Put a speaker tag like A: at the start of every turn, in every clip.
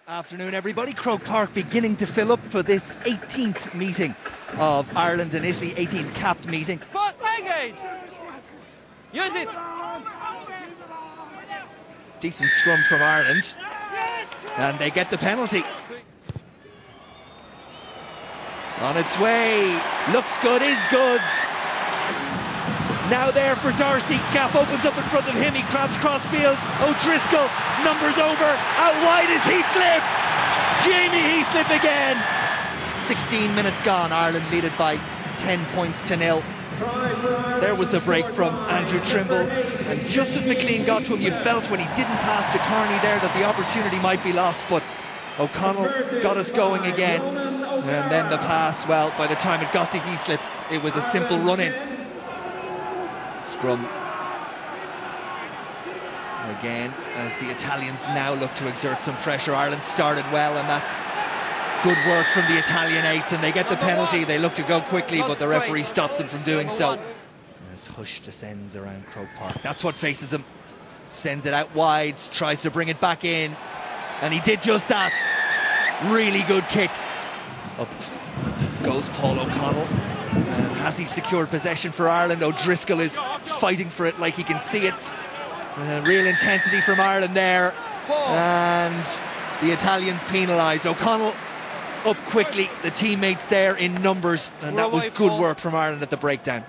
A: Afternoon, everybody. Croke Park beginning to fill up for this 18th meeting of Ireland and Italy, 18th capped meeting.
B: Use it.
A: Decent scrum from Ireland, and they get the penalty. On its way, looks good, is good. Now there for Darcy, gap opens up in front of him, he crabs crossfield. O'Driscoll, numbers over, out wide is Heaslip. Jamie Heaslip again. 16 minutes gone, Ireland lead it by 10 points to 0. There was the break from Andrew Trimble, and just as McLean got to him, you felt when he didn't pass to Carney there that the opportunity might be lost, but O'Connell got us going again. And then the pass, well, by the time it got to Heaslip, it was a simple run-in. Scrum again as the Italians now look to exert some pressure. Ireland started well, and that's good work from the Italian 8, and they get the penalty. They look to go quickly, but the referee stops them from doing so. As Hush descends around Croke Park, that's what faces him. Sends it out wide, tries to bring it back in, and he did just that. Really good kick. Up goes Paul O'Connell. And has he secured possession for Ireland? O'Driscoll is fighting for it like he can see it. Real intensity from Ireland there. And the Italians penalised. O'Connell up quickly, the teammates there in numbers, and that was good work from Ireland at the breakdown.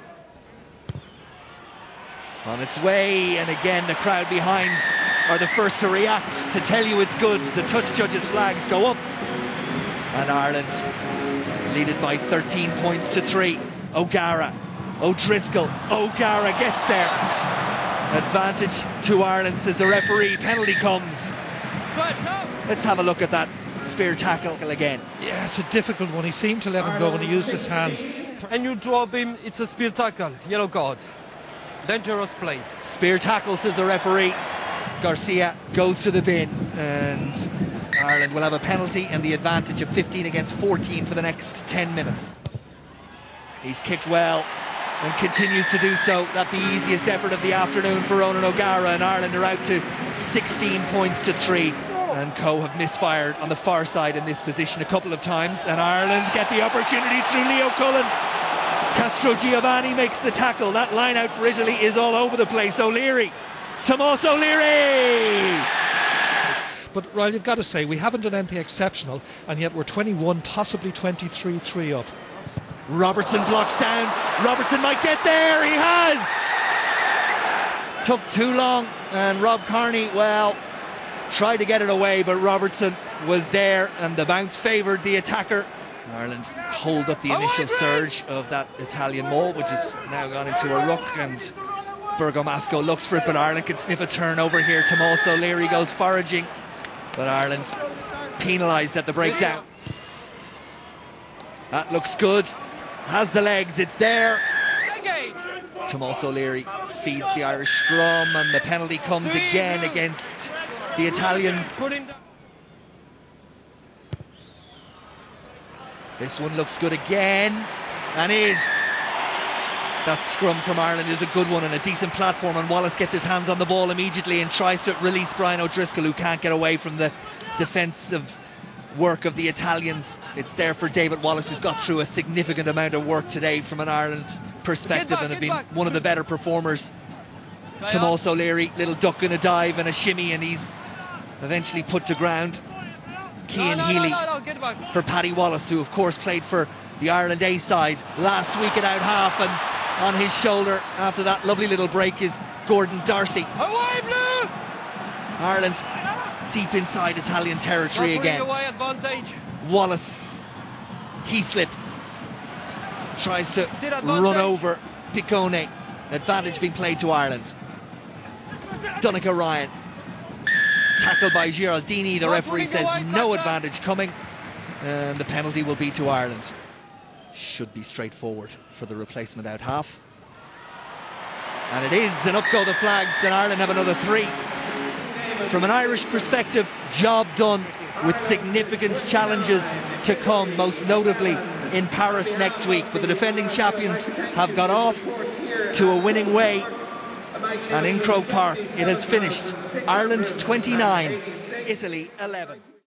A: On its way, and again the crowd behind are the first to react, to tell you it's good. The touch judges' flags go up, and Ireland lead it by 13 points to 3. O'Gara, O'Driscoll, O'Gara gets there. Advantage to Ireland, says the referee. Penalty comes. Let's have a look at that spear tackle again.
C: Yeah, it's a difficult one. He seemed to let him go when he used his hands.
B: And you drop him, it's a spear tackle. Yellow card. Dangerous play.
A: Spear tackle, says the referee. Garcia goes to the bin, and Ireland will have a penalty and the advantage of 15 against 14 for the next 10 minutes. He's kicked well and continues to do so. That's the easiest effort of the afternoon for Ronan O'Gara, and Ireland are out to 16 points to 3. And Co have misfired on the far side in this position a couple of times, and Ireland get the opportunity through Leo Cullen. Castro Giovanni makes the tackle. That line out for Italy is all over the place. O'Leary, Tomas O'Leary.
C: But Ryle, you've got to say, we haven't done anything exceptional, and yet we're 21, possibly 23 up.
A: Robertson blocks down. Robertson might get there. He has. Took too long, and Rob Carney, well, tried to get it away, but Robertson was there, and the bounce favoured the attacker. Ireland hold up the initial surge of that Italian maul, which has now gone into a ruck, and Bergomasco looks for it, but Ireland can sniff a turn over here. Tomas O'Leary goes foraging, but Ireland penalised at the breakdown. That looks good. Has the legs, it's there. Tomas O'Leary feeds the Irish scrum, and the penalty comes again against the Italians. This one looks good again, and is. That scrum from Ireland is a good one and a decent platform, and Wallace gets his hands on the ball immediately and tries to release Brian O'Driscoll, who can't get away from the defensive work of the Italians. It's there for David Wallace, who's got through a significant amount of work today from an Ireland perspective and have been one of the better performers. Tomas O'Leary, little duck and a dive and a shimmy, and he's eventually put to ground. Cian Healy for Paddy Wallace, who of course played for the Ireland A side last week at out half, and on his shoulder after that lovely little break is Gordon Darcy. Ireland deep inside Italian territory again. Wallace, Heaslip tries to run over Piccone. Advantage being played to Ireland. Donncha Ryan, tackled by Giraldini. The referee says no advantage coming, and the penalty will be to Ireland. Should be straightforward for the replacement out half, and it is, and up go the flags, and Ireland have another 3. From an Irish perspective, job done, with significant challenges to come, most notably in Paris next week. But the defending champions have got off to a winning way, and in Croke Park it has finished Ireland 29, Italy 11.